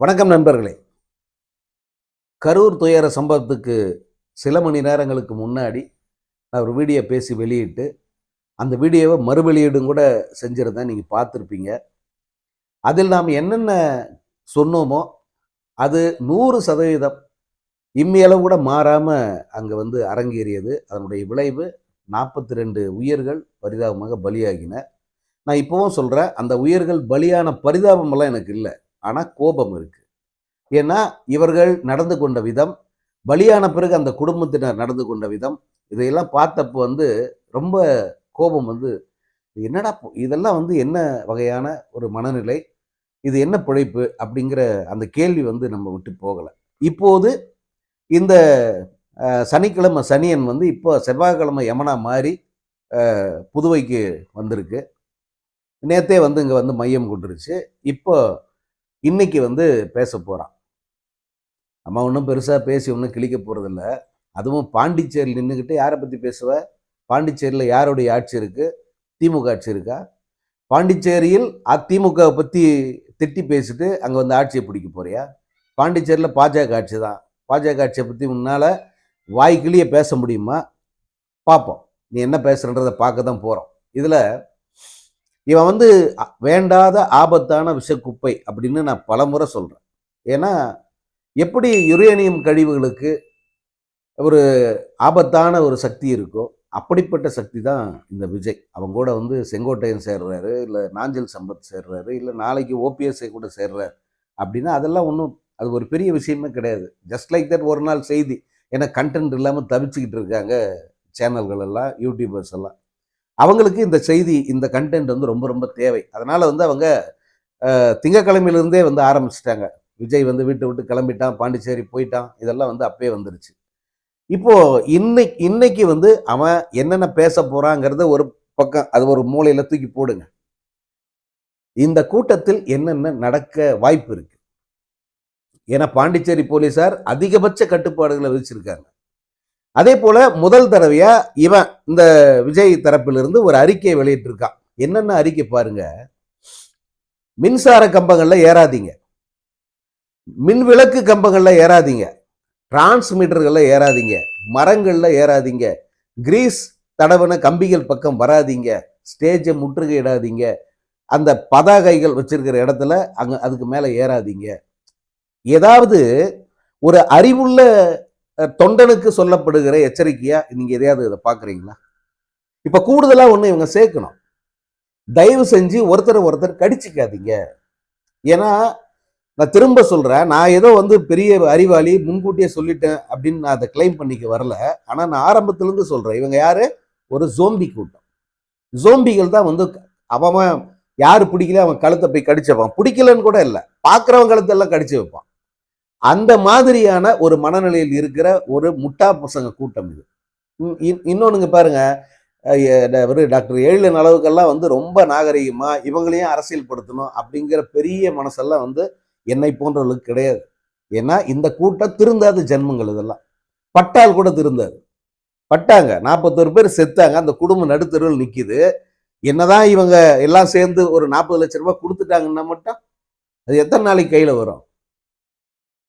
வணக்கம் நண்பர்களே. கரூர் துயர சம்பவத்துக்கு சில மணி நேரங்களுக்கு முன்னாடி நான் ஒரு வீடியோ பேசி வெளியிட்டு, அந்த வீடியோவை மறுவெளியீடும் கூட செஞ்சிருந்தேன். நீங்க பார்த்துருப்பீங்க. அதில் நாம் என்னென்ன சொன்னோமோ, அது 100% இம்மியளவு கூட மாறாம அங்க அரங்கேறியது. அதனுடைய விளைவு 42 உயிர்கள் பரிதாபமாக பலியாகின. நான் இப்பவும் சொல்றேன், அந்த உயிர்கள் பலியான பரிதாபமெல்லாம் எனக்கு இல்ல. ஆனா கோபம் இருக்கு. ஏன்னா, இவர்கள் நடந்து கொண்ட விதம், பலியான பிறகு அந்த குடும்பத்தினர் நடந்து கொண்ட விதம், இதையெல்லாம் பார்த்தப்போ ரொம்ப கோபம் என்னடா இதெல்லாம் என்ன வகையான ஒரு மனநிலை? இது என்ன பிழைப்பு? அப்படிங்கிற அந்த கேள்வி நம்ம விட்டு போகல. இப்போது இந்த சனிக்கிழமை சனியன் இப்போ செவ்வாய்க்கிழமை யமனா மாறி புதுவைக்கு வந்திருக்கு. நேத்தே இங்க மையம் கொண்டுருச்சு. இப்போ இன்னைக்கு பேசப் போறான். நம்ம ஒன்றும் பெருசாக பேசி ஒன்றும் கிழிக்க போகிறதில்ல. அதுவும் பாண்டிச்சேரியில் நின்றுக்கிட்டு யாரை பற்றி பேசுவ? பாண்டிச்சேரியில் யாருடைய ஆட்சி இருக்கு? திமுக ஆட்சி இருக்கா? பாண்டிச்சேரியில் அதிமுகவை பற்றி திட்டி பேசிட்டு அங்கே ஆட்சியை பிடிக்க போறியா? பாண்டிச்சேரியில் பாஜக ஆட்சி தான். பாஜக ஆட்சியை பற்றி முன்னால் வாய்க்கிளியே பேச முடியுமா? பார்ப்போம். நீ என்ன பேசுறன்றதை பார்க்க தான் போகிறோம். இதில் இவன் வேண்டாத ஆபத்தான விஷக்குப்பை அப்படின்னு நான் பலமுறை சொல்கிறேன். ஏன்னா எப்படி யுரேனியம் கழிவுகளுக்கு ஒரு ஆபத்தான ஒரு சக்தி இருக்கோ, அப்படிப்பட்ட சக்தி தான் இந்த விஜய். அவங்க கூட செங்கோட்டையன் சேர்றாரு, இல்லை நாஞ்சில் சம்பத் சேர்றாரு, இல்லை நாளைக்கு ஓபிஎஸ்ஐ கூட சேர்றாரு அப்படின்னா அதெல்லாம் ஒன்றும் அது ஒரு பெரிய விஷயமே கிடையாது. ஜஸ்ட் லைக் தட் ஒரு நாள் செய்தி. ஏன்னா கண்டென்ட் இல்லாமல் தவிச்சுக்கிட்டு இருக்காங்க சேனல்கள் எல்லாம், யூடியூபர்ஸ் எல்லாம். அவங்களுக்கு இந்த செய்தி, இந்த கண்டென்ட் ரொம்ப ரொம்ப தேவை. அதனால அவங்க திங்கக்கிழமையிலிருந்தே ஆரம்பிச்சிட்டாங்க. விஜய் வீட்டை விட்டு கிளம்பிட்டான், பாண்டிச்சேரி போயிட்டான், இதெல்லாம் அப்பயே வந்துருச்சு. இப்போ இன்னைக்கு அவன் என்னென்ன பேச போறாங்கிறத ஒரு பக்கம், அது ஒரு மூலையில தூக்கி போடுங்க. இந்த கூட்டத்தில் என்னென்ன நடக்க வாய்ப்பு இருக்கு? ஏன்னா பாண்டிச்சேரி போலீசார் அதிகபட்ச கட்டுப்பாடுகளை விதிச்சிருக்காங்க. அதே போல முதல் தடவையா இவன் இந்த விஜய் தரப்பிலிருந்து ஒரு அறிக்கையை வெளியிட்டு இருக்கான். என்னென்ன அறிக்கை பாருங்க. மின்சார கம்பங்கள்ல ஏறாதீங்க, மின் விளக்கு கம்பங்கள்ல ஏறாதீங்க, டிரான்ஸ்மீட்டர்கள்ல ஏறாதீங்க, மரங்கள்ல ஏறாதீங்க, கிரீஸ் தடவன கம்பிகள் பக்கம் வராதீங்க, ஸ்டேஜை முற்றுகையிடாதீங்க, அந்த பதாகைகள் வச்சிருக்கிற இடத்துல அதுக்கு மேல ஏறாதீங்க. ஏதாவது ஒரு அறிவுள்ள தொண்டனுக்கு சொல்லப்படுகிற எச்சரிக்கையா நீங்க எதையாவது இதை பாக்குறீங்களா? இப்ப கூடுதலா இவங்க சேர்க்கணும். தயவு செஞ்சு ஒருத்தர் கடிச்சுக்காதீங்க. ஏன்னா நான் திரும்ப சொல்றேன், நான் ஏதோ பெரிய அறிவாளி முன்கூட்டியே சொல்லிட்டேன் அப்படின்னு நான் அதை கிளைம் பண்ணிக்க வரல. ஆனா நான் ஆரம்பத்திலிருந்து சொல்றேன், இவங்க யாரு? ஒரு ஜோம்பி கூட்டம். ஜோம்பிகள் தான் அவன் யாரு பிடிக்கல அவன் கழுத்தை போய் கடிச்சப்பான், பிடிக்கலன்னு கூட இல்லை, பார்க்குறவன் கழுத்தை எல்லாம் கடிச்சு வைப்பான். அந்த மாதிரியான ஒரு மனநிலையில் இருக்கிற ஒரு முட்டா பசங்க கூட்டம் இது. இன்னொன்னுங்க பாருங்க, டாக்டர் எழிலன் அளவுக்கெல்லாம் ரொம்ப நாகரிகமா இவங்களையும் அரசியல் படுத்தணும் அப்படிங்கிற பெரிய மனசெல்லாம் என்னை போன்றவர்களுக்கு கிடையாது. ஏன்னா இந்த கூட்டம் திருந்தாத ஜென்மங்கள். இதெல்லாம் பட்டால் கூட திருந்தாது. பட்டாங்க 41 பேர் செத்தாங்க, அந்த குடும்பம் நடுத்தருவில் நிக்குது. என்னதான் இவங்க எல்லாம் சேர்ந்து ஒரு 40 லட்சம் ரூபாய் கொடுத்துட்டாங்கன்னா மட்டும் அது எத்தனை நாளைக்கு கையில வரும்?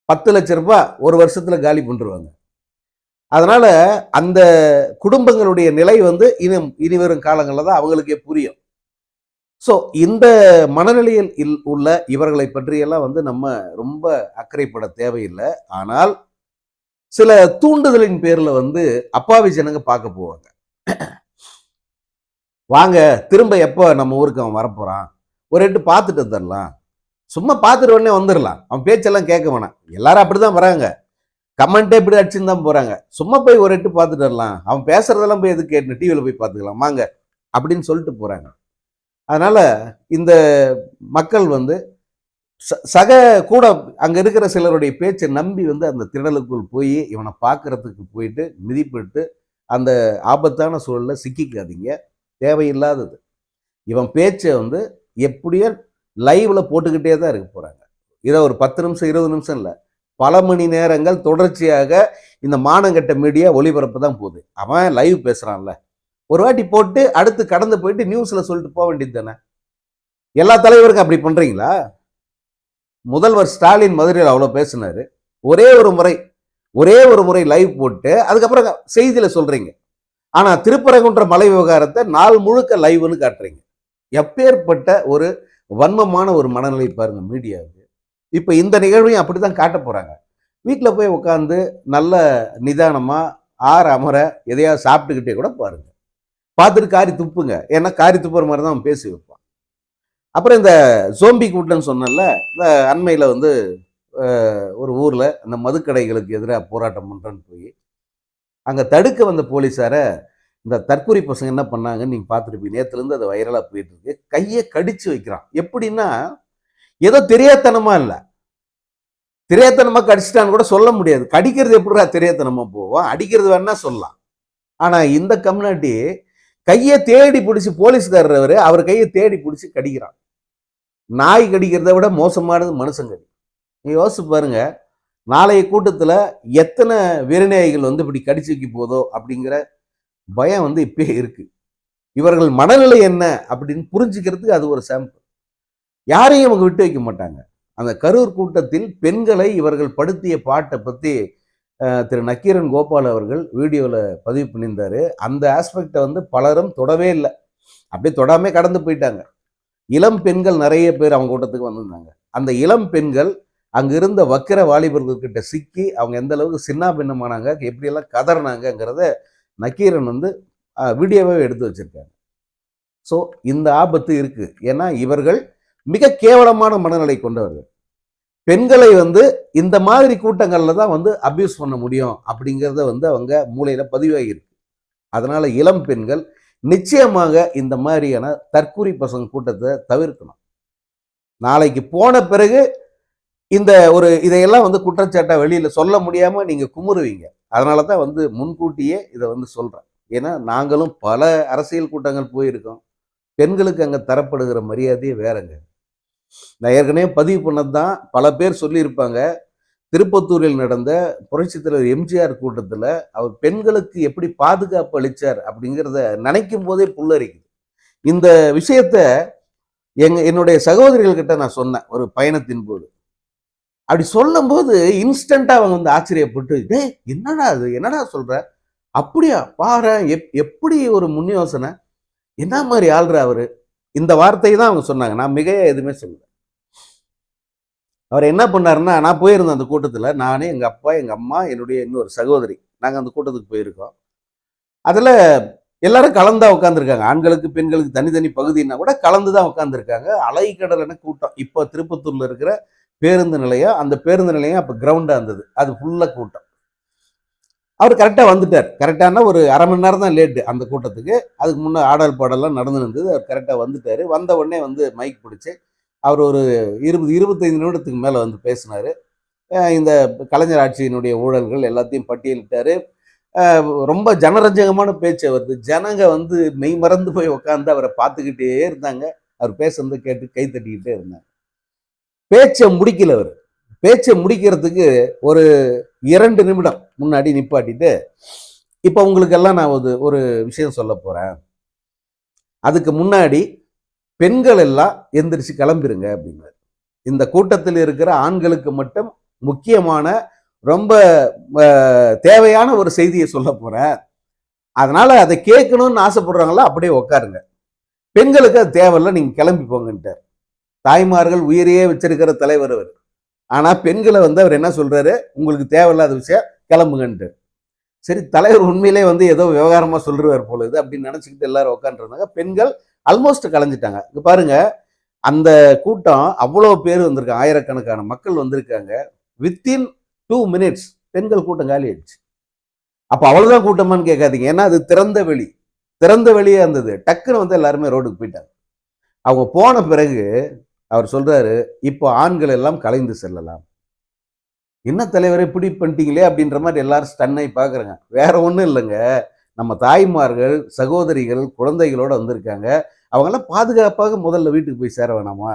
10 லட்சம் ரூபாய் ஒரு வருஷத்துல காலி பண்ணிருவாங்க. அதனால அந்த குடும்பங்களுடைய நிலை இனி வரும் காலங்களில் தான் அவங்களுக்கே புரியும். ஸோ இந்த மனநிலையில் உள்ள இவர்களை பற்றியெல்லாம் நம்ம ரொம்ப அக்கறைப்பட தேவையில்லை. ஆனால் சில தூண்டுதலின் பேர்ல அப்பாவி ஜனங்க பார்க்க போவாங்க. வாங்க திரும்ப எப்போ நம்ம ஊருக்கு அவன் வரப்போறான், ஒரு எட்டு பார்த்துட்டு தரலாம், சும்மா பார்த்துட்டு உடனே வந்துடலாம், அவன் பேச்செல்லாம் கேட்க வேணாம். எல்லாரும் அப்படிதான் வராங்க, கமெண்டே இப்படி அடிச்சுன்னு தான் போறாங்க. சும்மா போய் ஒரு எட்டு பார்த்துட்டு வரலாம், அவன் பேசுறதெல்லாம் போய் எது கேட்டு டிவியில் போய் பார்த்துக்கலாம் வாங்க அப்படின்னு சொல்லிட்டு போறாங்க. அதனால இந்த மக்கள் சக கூட அங்க இருக்கிற சிலருடைய பேச்சை நம்பி அந்த திடலுக்குள் போய் இவனை பார்க்கறதுக்கு போயிட்டு மிதிப்பிட்டு அந்த ஆபத்தான சூழல்ல சிக்கிக்காதீங்க. தேவையில்லாதது. இவன் பேச்சை எப்படியோ லைவ்ல போட்டுக்கிட்டே தான் இருக்க போறாங்க. இதை ஒரு 10 நிமிஷம் 20 நிமிஷம் இல்லை, பல மணி நேரங்கள் தொடர்ச்சியாக இந்த மானங்கட்ட மீடியா ஒளிபரப்பு தான் போகுது. அவன் லைவ் பேசுறான்ல, ஒரு வாட்டி போட்டு அடுத்து கடந்து போயிட்டு நியூஸ்ல சொல்லிட்டு போக வேண்டியது தானே. எல்லா தலைவருக்கும் அப்படி பண்றீங்களா? முதல்வர் ஸ்டாலின் மதுரையில் அவ்வளோ பேசினாரு. ஒரே ஒரு முறை லைவ் போட்டு அதுக்கப்புறம் செய்தியில சொல்றீங்க. ஆனா திருப்பரங்குன்ற மலை விவகாரத்தை நாள் முழுக்க லைவ்னு காட்டுறீங்க. எப்பேற்பட்ட ஒரு வன்மமான ஒரு மனநிலை பாருங்க மீடியாவுக்கு. இப்ப இந்த நிகழ்வையும் அப்படித்தான் காட்ட போறாங்க. வீட்டில் போய் உட்காந்து நல்ல நிதானமா அமர எதையாவது சாப்பிட்டுக்கிட்டே கூட பாருங்க. பார்த்துட்டு காரி துப்புங்க. ஏன்னா காரி துப்புற மாதிரி தான் அவன் பேசி வைப்பான். அப்புறம் இந்த சோம்பி கூட்டம்னு சொன்னல, இந்த அண்மையில் வந்து ஒரு ஊரில் அந்த மதுக்கடைகளுக்கு எதிராக போராட்டம் பண்ணுறேன்னு போய் அங்கே தடுக்க வந்த போலீஸாரை இந்த தற்கொலை பசங்க என்ன பண்ணாங்கன்னு நீங்கள் பார்த்துருப்பீங்க. நேற்றுலேருந்து அது வைரலாக போயிட்டு இருக்கு. கையை கடிச்சு வைக்கிறான். எப்படின்னா ஏதோ தெரியாதனமா இல்லை, தெரியாதனமா கடிச்சிட்டான்னு கூட சொல்ல முடியாது. கடிக்கிறது எப்படிடா தெரியாதனமா போவோம், அடிக்கிறது வேணா சொல்லலாம். ஆனால் இந்த கம்யூனிட்டி கையை தேடி பிடிச்சி போலீஸ்காரர் அவர் கையை தேடி பிடிச்சி கடிக்கிறான். நாய் கடிக்கிறத விட மோசமானது மனுஷங்கடி. நீ யோசிச்சு பாருங்க, நாளைய கூட்டத்தில் எத்தனை வீரநேயிகள் வந்து இப்படி கடிச்சு வைக்க போதோ அப்படிங்கிற பயம் வந்து இப்பயே இருக்கு. இவர்கள் மனநிலை என்ன அப்படின்னு புரிஞ்சுக்கிறதுக்கு அது ஒரு சாம்பிள். யாரையும் அவங்க விட்டு வைக்க மாட்டாங்க. அந்த கரூர் கூட்டத்தில் பெண்களை இவர்கள் படுத்திய பாட்டை பற்றி திரு நக்கீரன் கோபால் அவர்கள் வீடியோவில் பதிவு பண்ணியிருந்தாரு. அந்த ஆஸ்பெக்டை வந்து பலரும் தொடவே இல்லை, அப்படியே தொடாமே கடந்து போயிட்டாங்க. இளம் பெண்கள் நிறைய பேர் அவங்க கூட்டத்துக்கு வந்திருந்தாங்க. அந்த இளம் பெண்கள் அங்கே இருந்த வக்கிர வாலிபர்கள்கிட்ட சிக்கி அவங்க எந்த அளவுக்கு சின்ன பின்னமானாங்க, எப்படியெல்லாம் கதறினாங்கிறத நக்கீரன் வந்து வீடியோவே எடுத்து வச்சிருக்காங்க. ஸோ இந்த ஆபத்து இருக்கு. ஏன்னா இவர்கள் மிக கேவலமான மனநிலை கொண்டவர்கள். பெண்களை வந்து இந்த மாதிரி கூட்டங்களில் தான் வந்து அபியூஸ் பண்ண முடியும் அப்படிங்கிறத வந்து அவங்க மூளையில் பதிவாகியிருக்கு. அதனால இளம் பெண்கள் நிச்சயமாக இந்த மாதிரியான தற்கூரி பசங்க கூட்டத்தை தவிர்க்கணும். நாளைக்கு போன பிறகு இந்த ஒரு இதையெல்லாம் வந்து குற்றச்சாட்டை வெளியில சொல்ல முடியாம நீங்க குமுறுவீங்க. அதனால தான் வந்து முன்கூட்டியே இதை வந்து சொல்றேன். ஏன்னா நாங்களும் பல அரசியல் கூட்டங்கள் போயிருக்கோம். பெண்களுக்கு அங்க தரப்படுகிற மரியாதையே வேறங்க. நான் ஏற்கனவே பதிவு பண்ணதுதான், பல பேர் சொல்லியிருப்பாங்க. திருப்பத்தூரில் நடந்த புரட்சித் தலைவர் எம்ஜிஆர் கூட்டத்தில் அவர் பெண்களுக்கு எப்படி பாதுகாப்பு அளித்தார் அப்படிங்கிறத நினைக்கும் போதே புல்லரிக்குது. இந்த விஷயத்த என்னுடைய சகோதரிகள் கிட்ட நான் சொன்னேன் ஒரு பயணத்தின் போது. அப்படி சொல்லும் போது இன்ஸ்டண்டா அவங்க வந்து ஆச்சரியப்பட்டு, டே என்னடா அது, என்னடா சொல்ற, அப்படியா பாரு, எப்படி ஒரு முன் யோசனை, என்ன மாதிரி ஆள்ற அவரு, இந்த வார்த்தையை தான் அவங்க சொன்னாங்க. நான் மிகையா எதுவுமே சொல்லல. அவர் என்ன பண்ணாருன்னா, நான் போயிருந்தேன் அந்த கூட்டத்தில், நானே எங்கள் அப்பா எங்கள் அம்மா என்னுடைய இன்னொரு சகோதரி, நாங்கள் அந்த கூட்டத்துக்கு போயிருக்கோம். அதில் எல்லாரும் கலந்தா உட்காந்துருக்காங்க. ஆண்களுக்கு பெண்களுக்கு தனித்தனி பகுதின்னா கூட கலந்து தான் உட்காந்துருக்காங்க. அலைக்கடலான கூட்டம். இப்போ திருப்பத்தூர்ல இருக்கிற பேருந்து நிலையம், அந்த பேருந்து நிலையம் அப்போ கிரவுண்டாக இருந்தது, அது ஃபுல்லாக கூட்டம். அவர் கரெக்டாக வந்துட்டார். கரெக்டானா ஒரு அரை மணி நேரம் தான் லேட்டு அந்த கூட்டத்துக்கு. அதுக்கு முன்னே ஆடல் பாடலாம் நடந்து இருந்தது. அவர் கரெக்டாக வந்துட்டார். வந்த உடனே வந்து மைக் பிடிச்சி அவர் ஒரு 20-25 நிமிடத்துக்கு மேலே வந்து பேசினார். இந்த கலைஞர் ஆட்சியினுடைய ஊழல்கள் எல்லாத்தையும் பட்டியலிட்டார். ரொம்ப ஜனரஞ்சகமான பேச்சு வருது. ஜனங்க வந்து மெய் மறந்து போய் உட்காந்து அவரை பார்த்துக்கிட்டே இருந்தாங்க. அவர் பேசுறதை கேட்டு கை தட்டிக்கிட்டே இருந்தாங்க. பேச்சை முடிக்கல. அவர் பேச்சை முடிக்கிறதுக்கு ஒரு 2 நிமிடம் முன்னாடி நிப்பாட்டிட்டு, இப்போ உங்களுக்கு எல்லாம் நான் ஒரு விஷயம் சொல்ல போறேன், அதுக்கு முன்னாடி பெண்கள் எல்லாம் எந்திரிச்சு கிளம்பிருங்க அப்படின்னாரு. இந்த கூட்டத்தில் இருக்கிற ஆண்களுக்கு மட்டும் முக்கியமான ரொம்ப தேவையான ஒரு செய்தியை சொல்ல போறேன், அதனால அதை கேட்கணும்னு ஆசைப்படுறாங்களா அப்படியே உட்காருங்க, பெண்களுக்கு அது தேவையில்லை, நீங்க கிளம்பி போங்கன்ட்டார். தாய்மார்கள் உயிரையே வச்சிருக்கிற தலைவர் அவர். ஆனா பெண்களை வந்து அவர் என்ன சொல்றாரு, உங்களுக்கு தேவையில்லாத விஷயம் கிளம்புங்கன்ட்டு. சரி, தலைவர் உண்மையிலே வந்து ஏதோ விவகாரமா சொல்றாரு போல இது அப்படின்னு நினைச்சுக்கிட்டு எல்லாரும் உட்காந்துருந்தாங்க. பெண்கள் ஆல்மோஸ்ட் கலைஞ்சிட்டாங்க. இங்க பாருங்க, அந்த கூட்டம் அவ்வளவு பேர் வந்திருக்காங்க, ஆயிரக்கணக்கான மக்கள் வந்திருக்காங்க. வித்தின் 2 minutes பெண்கள் கூட்டம் காலி ஆயிடுச்சு. அப்ப அவ்வளவுதான் கூட்டமான்னு கேட்காதீங்க, ஏன்னா அது திறந்த வெளியே இருந்தது. டக்குன்னு வந்து எல்லாருமே ரோடுக்கு போயிட்டாங்க. அவங்க போன பிறகு அவர் சொல்றாரு, இப்போ ஆண்கள் எல்லாம் கலைந்து செல்லலாம். என்ன தலைவரை இப்படி பண்ணிட்டீங்களே அப்படின்ற மாதிரி எல்லாரும் ஸ்டன்னாகி பார்க்குறாங்க. வேற ஒன்றும் இல்லைங்க, நம்ம தாய்மார்கள் சகோதரிகள் குழந்தைகளோட வந்திருக்காங்க. அவங்கெல்லாம் பாதுகாப்பாக முதல்ல வீட்டுக்கு போய் சேர வேணாமா?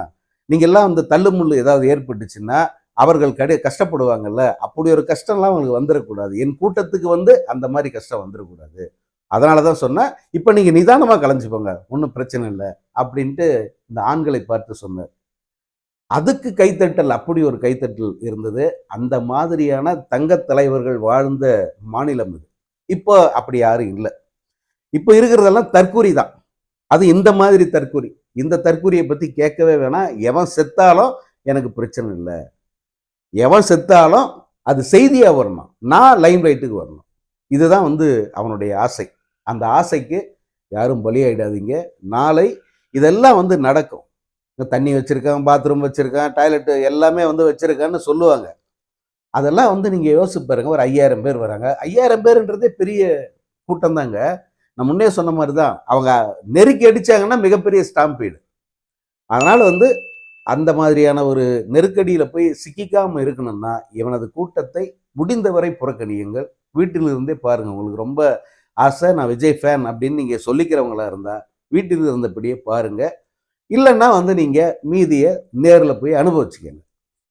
நீங்கள் எல்லாம் அந்த தள்ளுமுள்ளு ஏதாவது ஏற்பட்டுச்சுன்னா அவர்கள் கஷ்டப்படுவாங்கல்ல, அப்படி ஒரு கஷ்டம்லாம் அவங்களுக்கு வந்துடக்கூடாது. என் கூட்டத்துக்கு வந்து அந்த மாதிரி கஷ்டம் வந்துடக்கூடாது. அதனால தான் சொன்னேன், இப்போ நீங்கள் நிதானமாக கலைஞ்சுப்போங்க, ஒன்றும் பிரச்சனை இல்லை அப்படின்ட்டு இந்த ஆண்களை பார்த்து சொன்னார். அதுக்கு கைத்தட்டல், அப்படி ஒரு கைத்தட்டல் இருந்தது. அந்த மாதிரியான தங்கத் தலைவர்கள் வாழ்ந்த மாநிலம் இது. இப்போ அப்படி யாரும் இல்ல. இப்போ இருக்கிறதெல்லாம் தற்குறி தான். அது இந்த மாதிரி தற்குறி. இந்த தற்குறிய பத்தி கேட்கவே வேணாம். எவன் செத்தாலும் எனக்கு பிரச்சனை இல்ல. எவன் செத்தாலும் அது செய்தியா வரணும். நான் லைம் லைட்டுக்கு வரணும். இதுதான் அவனுடைய ஆசை. அந்த ஆசைக்கு யாரும் பலியாயிடாதீங்க. நாளை இதெல்லாம் நடக்கும். தண்ணி வச்சிருக்கான், பாத்ரூம் வச்சிருக்கான், டாய்லெட் எல்லாமே வச்சிருக்கான்னு சொல்லுவாங்க. அதெல்லாம் நீங்க யோசிச்சு பாருங்க. ஒரு 5000 பேர் வராங்க. 5000 பேருன்றதே பெரிய கூட்டம் தாங்க. நான் முன்னே சொன்ன மாதிரி தான். அவங்க நெருக்கி அடிச்சாங்கன்னா மிகப்பெரிய ஸ்டாம்பீடு. அதனால அந்த மாதிரியான ஒரு நெருக்கடியில போய் சிக்கிக்காம இருக்கணும்னா, இவனது கூட்டத்தை முடிந்தவரை புறக்கணியுங்கள். வீட்டில் இருந்தே பாருங்க. உங்களுக்கு ரொம்ப ஆசை, நான் விஜய் ஃபேன் அப்படின்னு நீங்க சொல்லிக்கிறவங்களா இருந்தா, வீட்டில் இருந்தபடியே பாருங்க. இல்லைன்னா நீங்க மீதிய நேர்ல போய் அனுபவிச்சுக்கங்க.